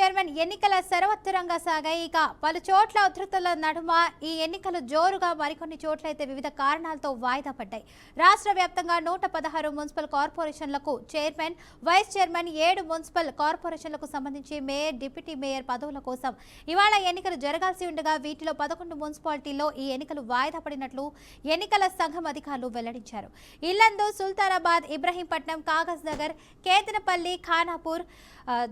Chairman ఎన్నికల సర్వత్రంగా సాగాయి. ఇక పలు చోట్ల ఉధృతుల నడుమ ఈ ఎన్నికలు జోరుగా మరికొన్ని చోట్లయితే వివిధ కారణాలతో వాయిదా పడ్డాయి. రాష్ట్ర వ్యాప్తంగా 116 మున్సిపల్ కార్పొరేషన్లకు చైర్మన్, వైస్ చైర్మన్, 7 మున్సిపల్ కార్పొరేషన్లకు సంబంధించి మేయర్, డిప్యూటీ మేయర్ పదవుల కోసం ఇవాళ ఎన్నికలు జరగాల్సి ఉండగా వీటిలో 11 మున్సిపాలిటీల్లో ఈ ఎన్నికలు వాయిదా పడినట్లు ఎన్నికల సంఘం అధికారులు వెల్లడించారు. ఇల్లందు, సుల్తానాబాద్, ఇబ్రహీంపట్నం, కాగజ్ నగర్, కేతనపల్లి, ఖానాపూర్,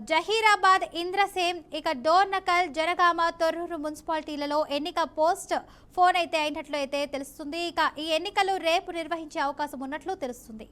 జహీరాబాద్, ఇంద్రసేం, ఇక డోర్నకల్, జనగామ, తొర్రూరు మున్సిపాలిటీలలో ఎన్నిక పోస్ట్ ఫోన్ అయితే అయినట్లు అయితే తెలుస్తుంది. ఇక ఈ ఎన్నికలు రేపు నిర్వహించే అవకాశం ఉన్నట్లు తెలుస్తుంది.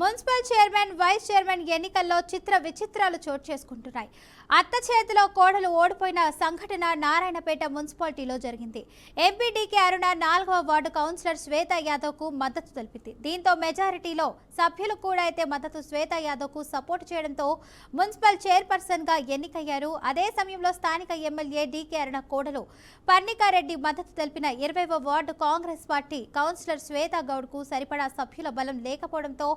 మున్సిపల్ చైర్మన్, వైస్ చైర్మన్ ఎన్నికల్లో చిత్ర విచిత్రాలు చోటు చేసుకుంటున్నాయి. అత్త చేతిలో కోడలు ఓడిపోయిన సంఘటన నారాయణపేట మున్సిపాలిటీలో జరిగింది. ఎంపీ డీకే అరుణ 4వ వార్డు కౌన్సిలర్ శ్వేత యాదవ్కు మద్దతు తెలిపింది. దీంతో మెజారిటీలో సభ్యులు కూడా అయితే మద్దతు శ్వేత యాదవ్కు సపోర్టు చేయడంతో మున్సిపల్ చైర్పర్సన్గా ఎన్నికయ్యారు. అదే సమయంలో స్థానిక ఎమ్మెల్యే డీకే అరుణ కోడలు పర్ణికారెడ్డి మద్దతు తెలిపిన 20వ వార్డు కాంగ్రెస్ పార్టీ కౌన్సిలర్ శ్వేత గౌడ్కు సరిపడా సభ్యుల బలం లేకపోవడంతో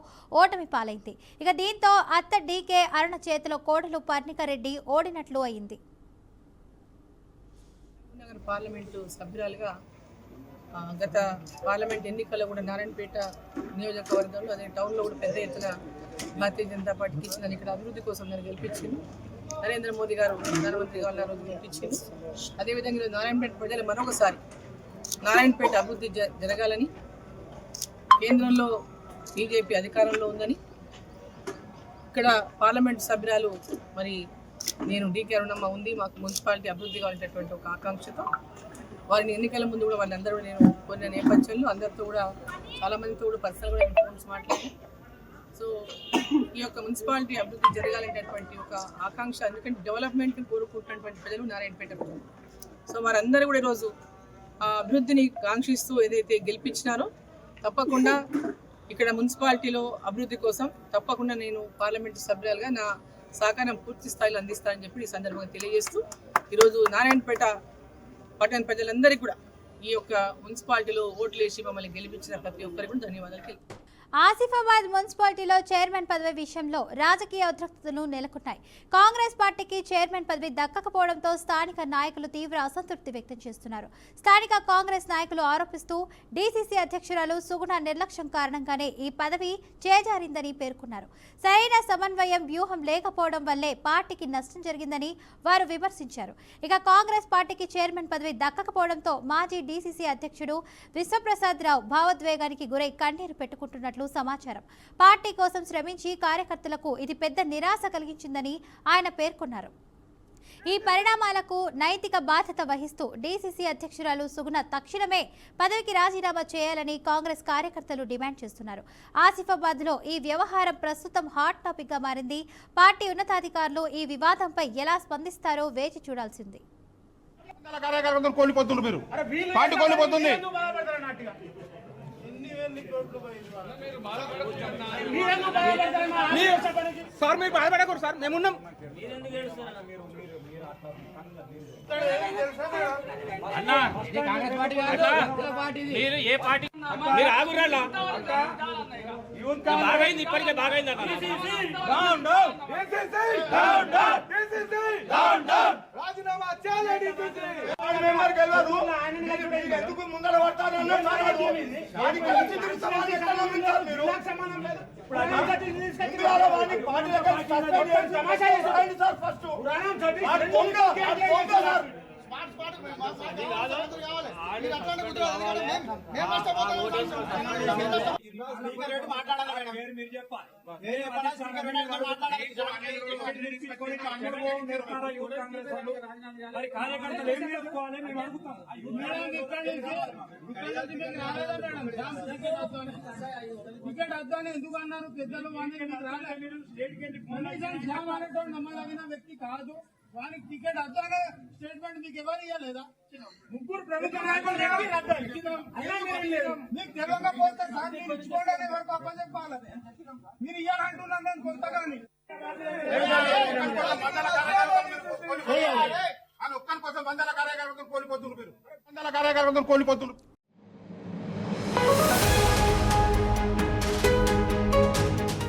ఓటమి పాలైంది. ఇక దీంతో అత్త డీకే అరుణ చేతిలో కోడలు పర్ణికారెడ్డి ఓడినట్లు అయింది. పార్లమెంటు సభ్యురాలుగా గత పార్లమెంట్ ఎన్నికల్లో కూడా నారాయణపేట నియోజకవర్గంలో అదే టౌన్లో కూడా పెద్ద ఎత్తున భారతీయ జనతా పార్టీకి ఇచ్చిన ఇక్కడ అభివృద్ధి కోసం నన్ను గెలిపించింది. నరేంద్ర మోదీ గారు ప్రధానమంత్రి గారు రోజు గెలిపించింది. అదేవిధంగా నారాయణపేట ప్రజలు మరొకసారి నారాయణపేట అభివృద్ధి జరగాలని, కేంద్రంలో బీజేపీ అధికారంలో ఉందని, ఇక్కడ పార్లమెంట్ సభ్యురాలు మరి నేను డీకే అరుణమ్మ ఉంది, మాకు మున్సిపాలిటీ అభివృద్ధి కావాలనేటటువంటి ఒక ఆకాంక్షతో వారిని ఎన్నికల ముందు కూడా వాళ్ళందరూ నేను కొన్ని నేపథ్యంలో అందరితో కూడా చాలామందితో కూడా పర్సనల్గా నేను ఫోన్స్ మాట్లాడి సో ఈ యొక్క మున్సిపాలిటీ అభివృద్ధి జరగాలనేటటువంటి ఒక ఆకాంక్ష, ఎందుకంటే డెవలప్మెంట్ కోరుకుంటున్నటువంటి ప్రజలు నారాయణపేట ప్రజలు. సో వారందరూ కూడా ఈరోజు ఆ అభివృద్ధిని కాంక్షిస్తూ ఏదైతే గెలిపించినారో తప్పకుండా ఇక్కడ మున్సిపాలిటీలో అభివృద్ధి కోసం తప్పకుండా నేను పార్లమెంటు సభ్యులుగా నా సహకారం పూర్తి స్థాయిలో అందిస్తానని చెప్పి ఈ సందర్భంగా తెలియజేస్తూ ఈరోజు నారాయణపేట పట్టణ ప్రజలందరికీ కూడా ఈ యొక్క మున్సిపాలిటీలో ఓట్లు వేసి మమ్మల్ని గెలిపించిన ప్రతి ఒక్కరికి కూడా ధన్యవాదాలు తెలియజేస్తాను. ఆసిఫాబాద్ మున్సిపాలిటీలో చైర్మన్ పదవి విషయంలో రాజకీయ ఉద్రిక్తతలు నెలకొన్నాయి. కాంగ్రెస్ పార్టీకి చైర్మన్ పదవి దక్కకపోవడంతో స్థానిక నాయకులు తీవ్ర అసంతృప్తి వ్యక్తం చేస్తున్నారు. స్థానిక కాంగ్రెస్ నాయకులు ఆరోపిస్తూ డీసీసీ అధ్యక్షురాలు సుగుణ నిర్లక్ష్యం కారణంగానే ఈ పదవి చేజారిందని పేర్కొన్నారు. సరైన సమన్వయం, వ్యూహం లేకపోవడం వల్లే పార్టీకి నష్టం జరిగిందని వారు విమర్శించారు. ఇక కాంగ్రెస్ పార్టీకి చైర్మన్ పదవి దక్కకపోవడంతో మాజీ డీసీసీ అధ్యక్షుడు విశ్వప్రసాద్ రావు భావోద్వేగానికి గురై కన్నీరు పెట్టుకుంటున్నట్లు సమాచారం. పార్టీ కోసం శ్రమించి కార్యకర్తలకు ఇది పెద్ద నిరాశ కలిగించిందని ఆయన పేర్కొన్నారు. ఈ పరిణామాలకు నైతిక బాధ్యత వహిస్తూ డీసీసీ అధ్యక్షురాలు సుగుణ తక్షణమే పదవికి రాజీనామా చేయాలని కాంగ్రెస్ కార్యకర్తలు డిమాండ్ చేస్తున్నారు. ఆసిఫాబాద్లో ఈ వ్యవహారం ప్రస్తుతం హాట్ టాపిక్ గా మారింది. పార్టీ ఉన్నతాధికారులు ఈ వివాదంపై ఎలా స్పందిస్తారో వేచి చూడాల్సింది. సార్ మీరు బాధపడకూడదు సార్, మేమున్నాం. అన్నా కాంగ్రెస్ పార్టీ మీరు ఏ పార్టీ మీరు ఆగురాలా బాగైంది, ఇప్పటికే బాగైంది అన్న. రాజీనామా చేయాలి డీసీసీ. Ward member గెలవదు. మీరు ఎందుకు ముందర పడతారన్న మాట్లాడు. వాడికి కలిసి తిరుగుతామని ఎట్లా నమ్మించారు మీరు? ముందుగాల వాడిని పార్టీ దగ్గర సస్పెండ్ చేయండి సార్ ఫస్ట్. వాడు దొంగ, వాడు దొంగ సార్. కార్యకర్తలు ఏం చేసుకోవాలి మేము అడుగుతాం. టికెట్ వద్దని ఎందుకు అన్నారు పెద్దలు? నమ్మదగిన వ్యక్తి కాదు. వానికి టికెట్ వద్దనే స్టేట్మెంట్ మీకు ఎవరు ఇవ్వలేదా? ముగ్గురు ప్రభుత్వ నాయకులు మీకు తెలియకపోతే సార్ మీరు ఇచ్చుకోవడానికి వరకు అప్పచెప్పాలి. మీరు ఇవ్వాలంటున్నాను నేను కొంతగాని ఒక్కరి కోసం 100 కార్యకర్తలు కోల్పోతున్నారు. మీరు 100 కార్యకర్తలు కోల్పోతున్నారు.